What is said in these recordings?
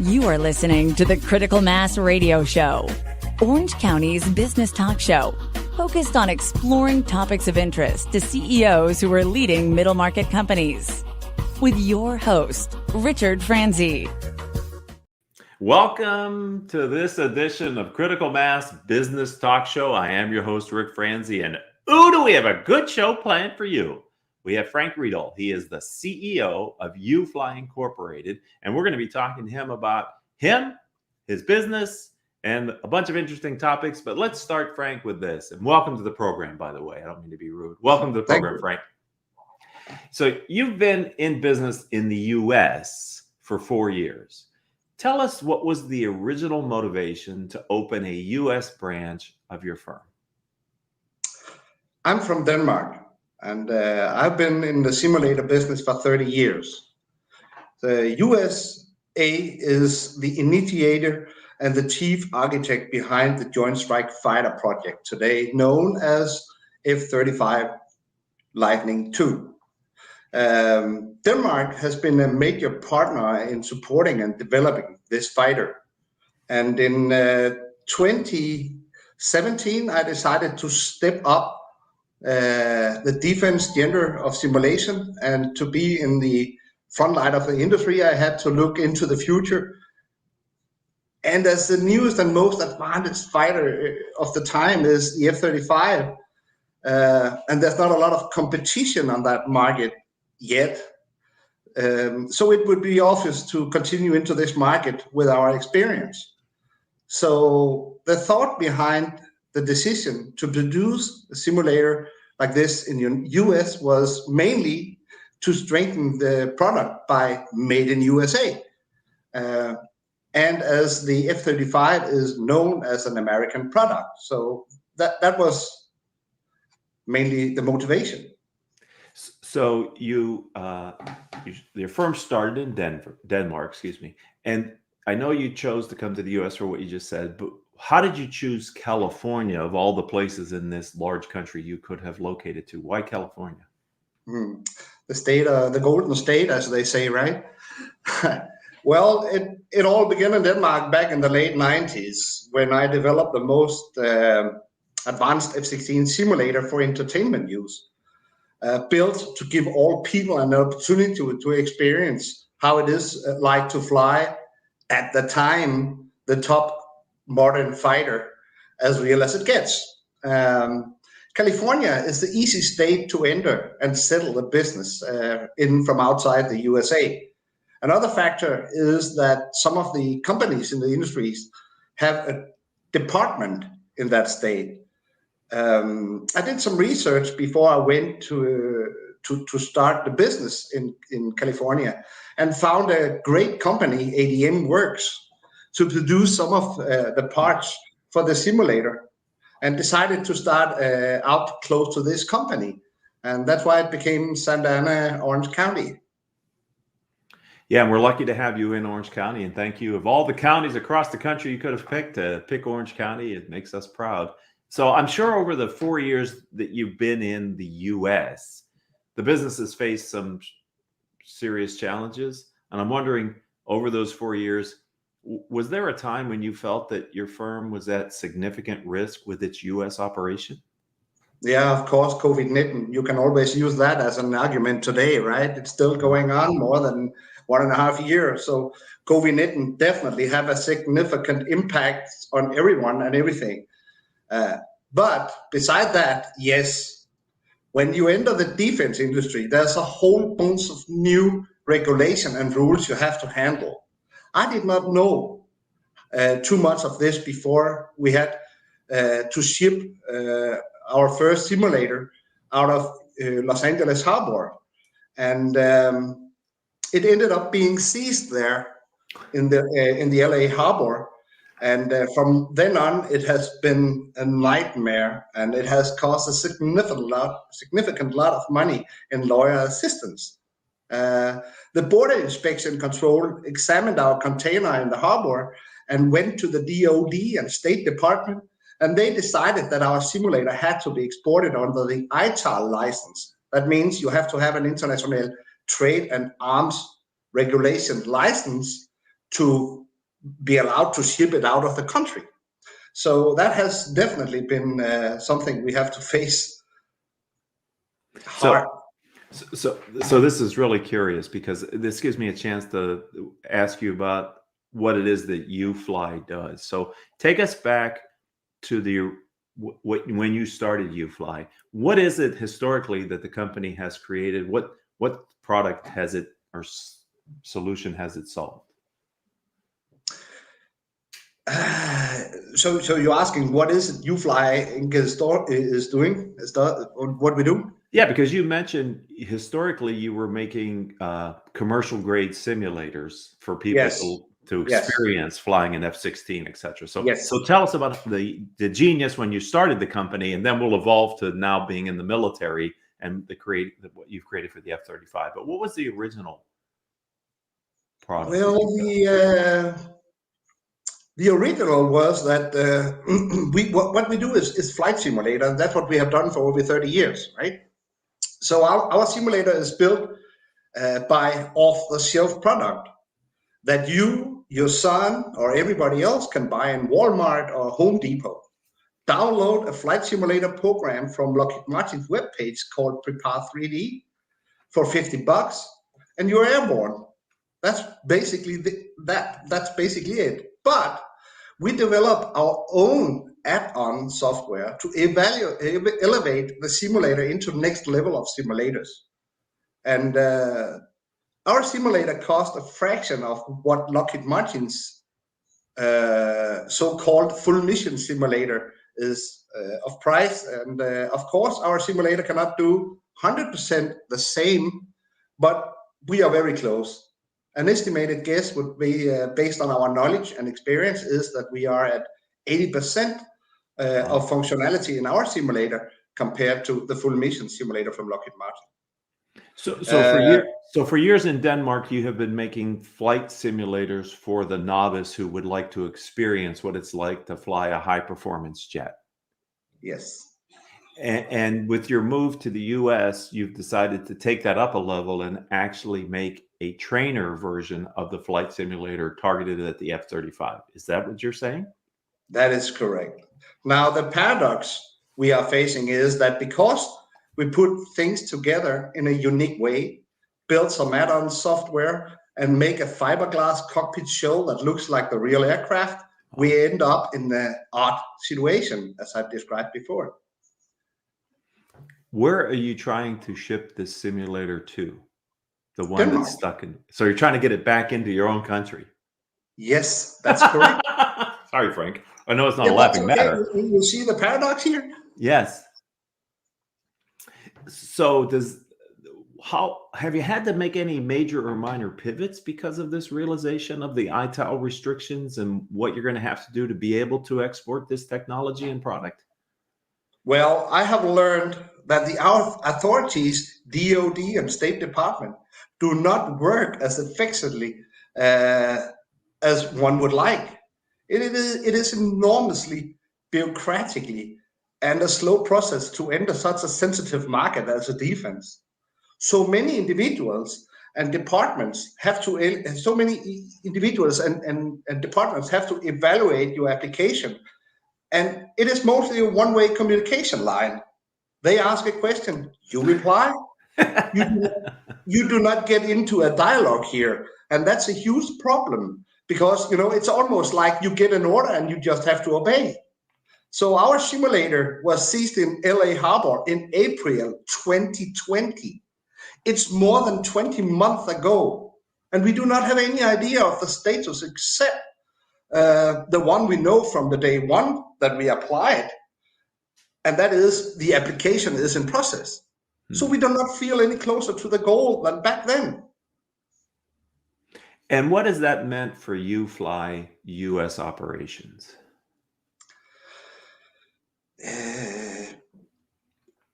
You are listening to the Critical Mass Radio Show, Orange County's business talk show, focused on exploring topics of interest to CEOs who are leading middle market companies. With your host, Ric Franzi. Welcome to this edition of Critical Mass Business Talk Show. I am your host, Ric Franzi, and do we have a good show planned for you. We have Frank Riedel. He is the CEO of YOUFLY Incorporated, and we're going to be talking to him about him, his business, and a bunch of interesting topics. But let's start, Frank, with this. And welcome to the program, by the way. I don't mean to be rude. Welcome to the program, Frank. So you've been in business in the U.S. for 4 years. Tell us, what was the original motivation to open a U.S. branch of your firm? I'm from Denmark, and I've been in the simulator business for 30 years. The USA is the initiator and the chief architect behind the Joint Strike Fighter project, today known as F-35 Lightning II. Denmark has been a major partner in supporting and developing this fighter. And in 2017, I decided to step up the defense gender of simulation, and to be in the front line of the industry, I had to look into the future. And as the newest and most advanced fighter of the time is the F-35, and there's not a lot of competition on that market yet. So it would be obvious to continue into this market with our experience. So the thought behind the decision to produce a simulator like this in the US was mainly to strengthen the product by made in USA. And as the F-35 is known as an American product. So that was mainly the motivation. So your firm started in Denmark, and I know you chose to come to the U.S. for what you just said, but how did you choose California of all the places in this large country you could have located to? Why California? The state, the golden state, as they say, right? Well, it all began in Denmark back in the late 90s, when I developed the most advanced F-16 simulator for entertainment use. Built to give all people an opportunity to experience how it is like to fly, at the time, the top modern fighter, as real as it gets. California is the easy state to enter and settle the business in from outside the USA. Another factor is that some of the companies in the industries have a department in that state. I did some research before I went to start the business in California, and found a great company, ADM Works, to produce some of the parts for the simulator, and decided to start out close to this company. And that's why it became Santa Ana, Orange County. Yeah, and we're lucky to have you in Orange County, and thank you. Of all the counties across the country you could have picked, to pick Orange County, it makes us proud. So I'm sure over the 4 years that you've been in the U.S., the business has faced some serious challenges. And I'm wondering, over those 4 years, was there a time when you felt that your firm was at significant risk with its U.S. operation? Yeah, of course, COVID-19. You can always use that as an argument today, right? It's still going on more than 1.5 years. So COVID-19 definitely have a significant impact on everyone and everything. But beside that, yes, when you enter the defense industry, there's a whole bunch of new regulation and rules you have to handle. I did not know too much of this before we had to ship our first simulator out of Los Angeles Harbor. And it ended up being seized there in the LA Harbor. And from then on, it has been a nightmare, and it has cost a significant lot of money in lawyer assistance. The border inspection control examined our container in the harbor and went to the DOD and State Department, and they decided that our simulator had to be exported under the ITAR license. That means you have to have an international trade and arms regulation license to be allowed to ship it out of the country. So that has definitely been something we have to face hard. So this is really curious, because this gives me a chance to ask you about what it is that YOUFLY does. So take us back to when you started YOUFLY. What is it historically that the company has created? What product has it, or solution has it solved? So you're asking what is it YOUFLY Inc. is doing? Is that what we do? Yeah, because you mentioned historically you were making commercial grade simulators for people Yes. to experience flying an F-16, etc. So Yes. so tell us about the genius when you started the company, and then we'll evolve to now being in the military and what you've created for the F-35. But what was the original product? Well, the original was that what we do is flight simulator, and that's what we have done for over 30 years, right? So our simulator is built by off-the-shelf product that you, your son, or everybody else can buy in Walmart or Home Depot. Download a flight simulator program from Lockheed Martin's webpage called Prepare 3D for $50, and you're airborne. That's basically that's basically it. But we develop our own add-on software to elevate the simulator into the next level of simulators. And our simulator cost a fraction of what Lockheed Martin's so-called full mission simulator is of price. And of course, our simulator cannot do 100% the same, but we are very close. An estimated guess would be, based on our knowledge and experience, is that we are at 80% of functionality in our simulator compared to the full mission simulator from Lockheed Martin. So for years in Denmark, you have been making flight simulators for the novice who would like to experience what it's like to fly a high performance jet. Yes. And with your move to the US, you've decided to take that up a level and actually make a trainer version of the flight simulator targeted at the F-35. Is that what you're saying? That is correct. Now, the paradox we are facing is that because we put things together in a unique way, build some add-on software, and make a fiberglass cockpit shell that looks like the real aircraft, we end up in the odd situation, as I've described before. Where are you trying to ship this simulator to? The one Denmark. that's stuck in. So you're trying to get it back into your own country. Yes, that's correct. Sorry, Frank. I know it's not a laughing matter. You see the paradox here? Yes. So have you had to make any major or minor pivots because of this realization of the ITAL restrictions and what you're going to have to do to be able to export this technology and product? Well, I have learned that our authorities, DOD and State Department, do not work as effectively as one would like. It is enormously bureaucratically and a slow process to enter such a sensitive market as a defense. So many individuals and departments have to, departments have to evaluate your application. And it is mostly a one-way communication line. They ask a question, you reply. You do not get into a dialogue here. And that's a huge problem because, it's almost like you get an order and you just have to obey. So our simulator was seized in LA Harbor in April 2020. It's more than 20 months ago. And we do not have any idea of the status except the one we know from the day one that we applied, and that is the application is in process. So we do not feel any closer to the goal than back then. And what has that meant for YOUFLY US operations?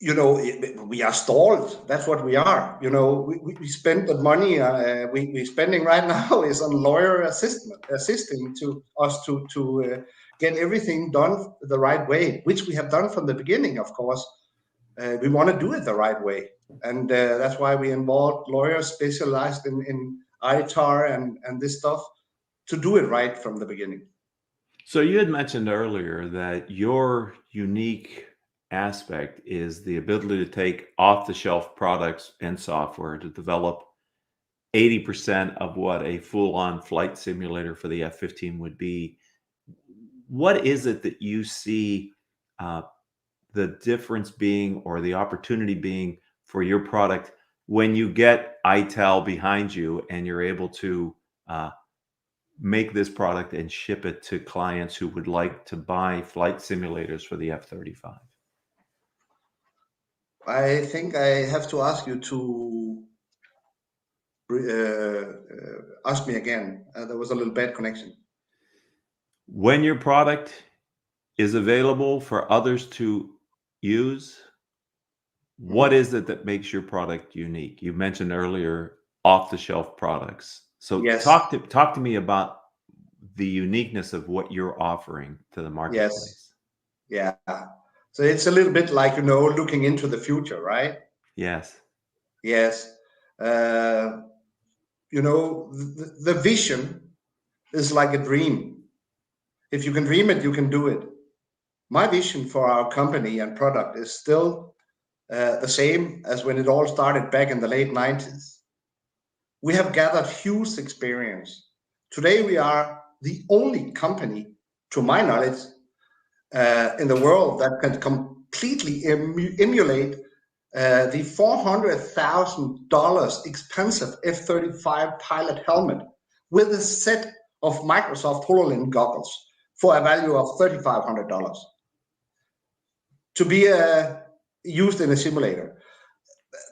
We are stalled. That's what we are. We spend the money we're spending right now is on lawyer assisting to us to get everything done the right way, which we have done from the beginning, of course. We want to do it the right way. And that's why we involved lawyers specialized in ITAR and this stuff. to do it right from the beginning. So you had mentioned earlier that your unique aspect is the ability to take off-the-shelf products and software to develop 80% of what a full-on flight simulator for the F-15 would be. What is it that you see the difference being, or the opportunity being, for your product when you get ITEL behind you and you're able to make this product and ship it to clients who would like to buy flight simulators for the F-35? I think I have to ask you to ask me again. There was a little bad connection. When your product is available for others to use, what is it that makes your product unique? You mentioned earlier off-the-shelf products. So Yes. talk to me about the uniqueness of what you're offering to the marketplace. Yes. Yeah. So it's a little bit like, looking into the future, right? Yes. Yes. The vision is like a dream. If you can dream it, you can do it. My vision for our company and product is still the same as when it all started back in the late 90s. We have gathered huge experience. Today, we are the only company, to my knowledge, in the world that can completely emulate the $400,000 expensive F-35 pilot helmet with a set of Microsoft HoloLens goggles for a value of $3,500 to be used in a simulator.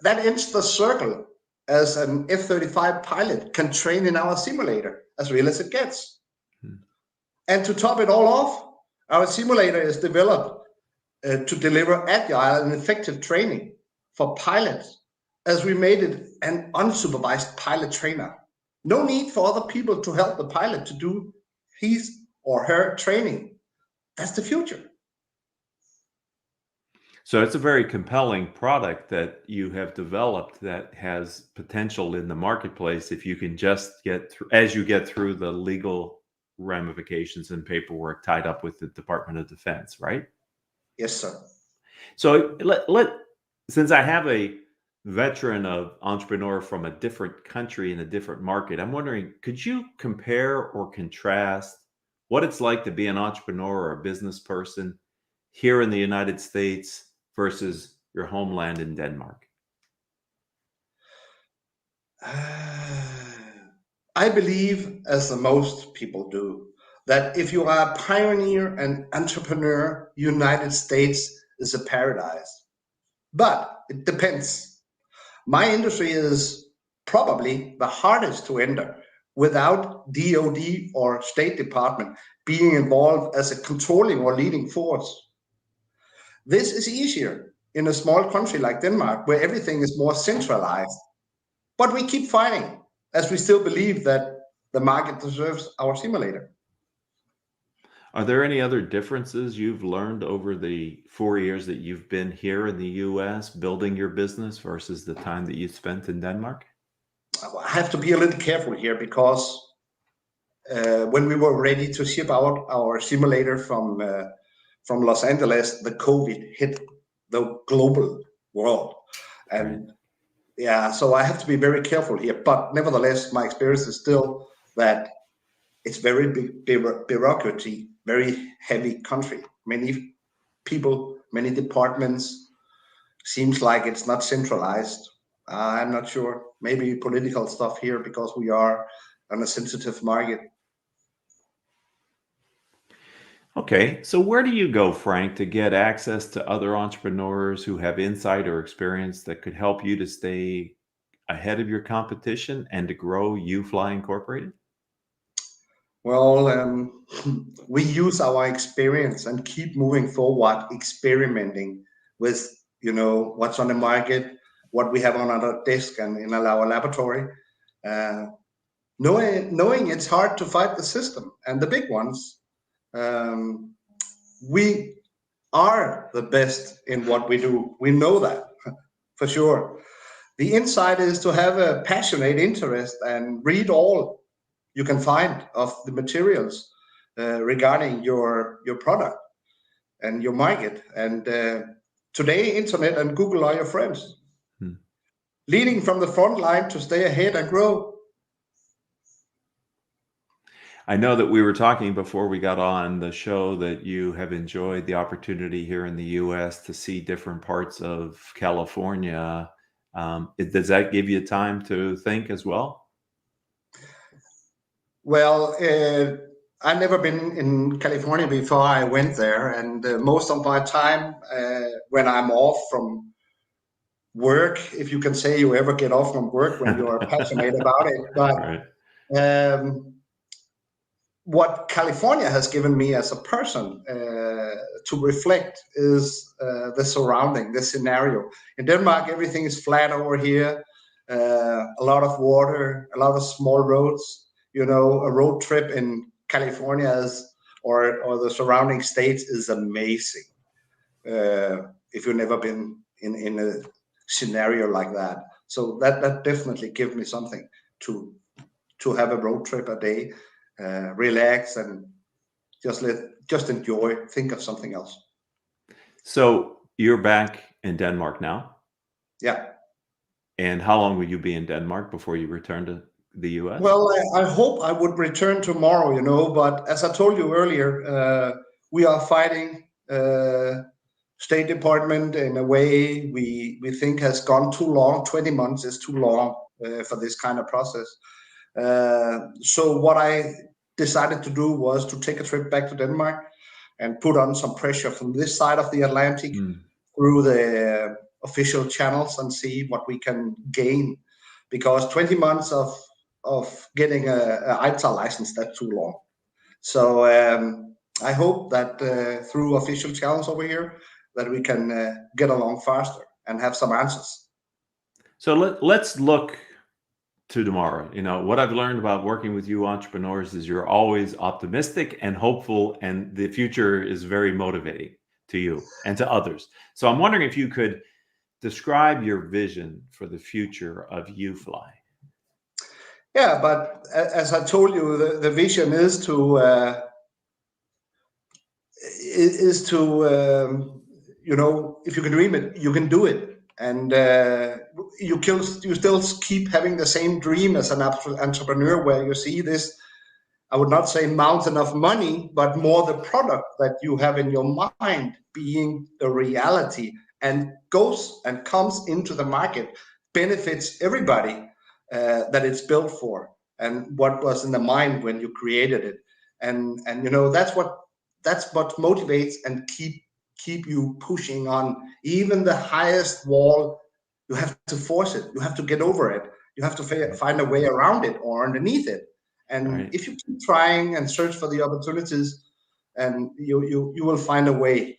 That ends the circle, as an F-35 pilot can train in our simulator as real as it gets. And to top it all off, our simulator is developed to deliver agile and effective training for pilots, as we made it an unsupervised pilot trainer. No need for other people to help the pilot to do his or her training. That's the future. So it's a very compelling product that you have developed that has potential in the marketplace if you can just get through, as you get through the legal ramifications and paperwork tied up with the Department of Defense, right? Yes, sir. So since I have a veteran of entrepreneur from a different country in a different market, I'm wondering, could you compare or contrast what it's like to be an entrepreneur or a business person here in the United States versus your homeland in Denmark? I believe, as the most people do, that if you are a pioneer and entrepreneur, United States is a paradise. But it depends. My industry is probably the hardest to enter without DoD or State Department being involved as a controlling or leading force. This is easier in a small country like Denmark, where everything is more centralized. But we keep fighting, as we still believe that the market deserves our simulator. Are there any other differences you've learned over the 4 years that you've been here in the US building your business versus the time that you spent in Denmark? I have to be a little careful here, because when we were ready to ship out our simulator from Los Angeles, the COVID hit the global world. And Right. yeah, so I have to be very careful here. But nevertheless, my experience is still that it's very big bureaucracy, very heavy country. Many people, many departments. Seems like it's not centralized. I'm not sure. Maybe political stuff here, because we are on a sensitive market. Okay, so where do you go, Frank, to get access to other entrepreneurs who have insight or experience that could help you to stay ahead of your competition and to grow YOUFLY Incorporated? Well, we use our experience and keep moving forward, experimenting with, what's on the market, what we have on our desk and in our laboratory. Knowing it's hard to fight the system and the big ones. We are the best in what we do. We know that for sure. The insight is to have a passionate interest and read all you can find of the materials regarding your product and your market. And today, internet and Google are your friends. Leading from the front line to stay ahead and grow. I know that we were talking before we got on the show that you have enjoyed the opportunity here in the U.S. to see different parts of California. Does that give you time to think as well? Well, I've never been in California before I went there, and most of my time when I'm off from work, if you can say you ever get off from work when you are passionate about it, but right. What California has given me as a person to reflect is the surrounding, the scenario. In Denmark, everything is flat over here, a lot of water, a lot of small roads. You know, a road trip in California or the surrounding states is amazing. If you've never been in a scenario like that, so that definitely gives me something to have a road trip a day, relax and just enjoy, think of something else. So you're back in Denmark now? Yeah. And how long will you be in Denmark before you return to the US? Well, I hope I would return tomorrow, you know, but as I told you earlier, we are fighting State Department in a way we think has gone too long. 20 months is too long for this kind of process. So what I decided to do was to take a trip back to Denmark and put on some pressure from this side of the Atlantic through the official channels and see what we can gain. Because 20 months of getting a ITAR license, that's too long. So I hope that through official channels over here, that we can get along faster and have some answers. So let's look to tomorrow. You know, what I've learned about working with you entrepreneurs is you're always optimistic and hopeful, and the future is very motivating to you and to others. So I'm wondering if you could describe your vision for the future of YOUFLY. Yeah, but as I told you, the vision is to you know, if you can dream it, you can do it. And you still keep having the same dream as an entrepreneur, where you see this, I would not say mountain of money, but more the product that you have in your mind being the reality and goes and comes into the market, benefits everybody that it's built for, and what was in the mind when you created it. And you know, that's what motivates and keep you pushing on. Even the highest wall, you have to force it, you have to get over it, you have to find a way around it or underneath it. And if you keep trying and search for the opportunities, and you will find a way.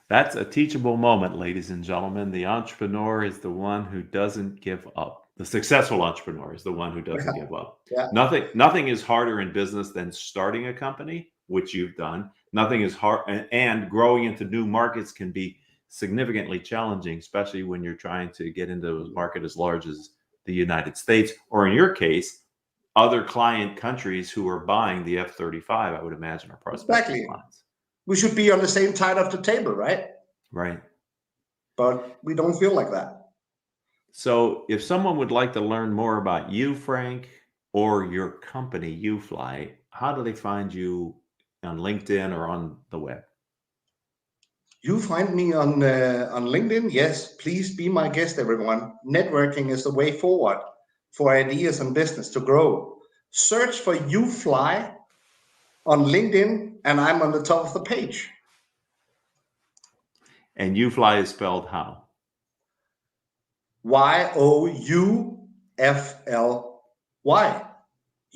That's a teachable moment, ladies and gentlemen. The entrepreneur is the one who doesn't give up. The successful entrepreneur is the one who doesn't give up. Yeah. Nothing is harder in business than starting a company, which you've done. Nothing is hard, and growing into new markets can be significantly challenging, especially when you're trying to get into a market as large as the United States, or in your case, other client countries who are buying the F-35, I would imagine, are prospective clients. We should be on the same side of the table, right? Right. But we don't feel like that. So if someone would like to learn more about you, Frank, or your company, YOUFLY, how do they find you on LinkedIn or on the web? You find me on LinkedIn. Yes, please be my guest, everyone. Networking is the way forward for ideas and business to grow. Search for YOUFLY on LinkedIn, and I'm on the top of the page. And YOUFLY is spelled how? YOUFLY.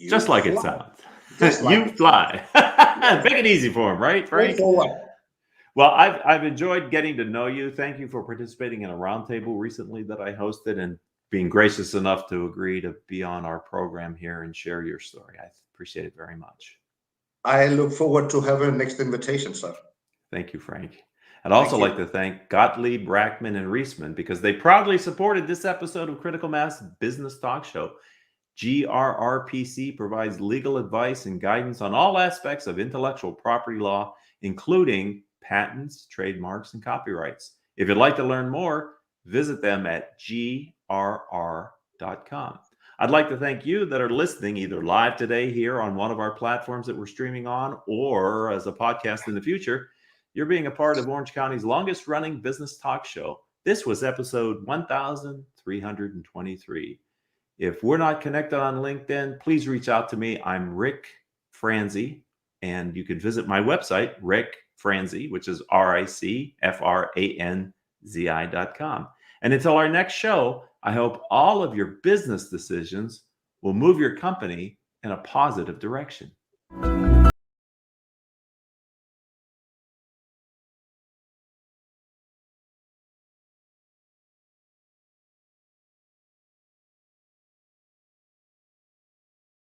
Just like it sounds. YOUFLY. Make it easy for him, right, Frank? Well, I've enjoyed getting to know you. Thank you for participating in a roundtable recently that I hosted and being gracious enough to agree to be on our program here and share your story. I appreciate it very much. I look forward to have a next invitation, sir. Thank you, Frank. I'd also like to thank Gottlieb, Brackman, and Reisman because they proudly supported this episode of Critical Mass Business Talk Show. GRRPC provides legal advice and guidance on all aspects of intellectual property law, including patents, trademarks, and copyrights. If you'd like to learn more, visit them at grr.com. I'd like to thank you that are listening either live today here on one of our platforms that we're streaming on or as a podcast in the future. You're being a part of Orange County's longest running business talk show. This was episode 1323. If we're not connected on LinkedIn, please reach out to me. I'm Ric Franzi, and you can visit my website, Ric Franzi, which is RICFRANZI.com. And until our next show, I hope all of your business decisions will move your company in a positive direction.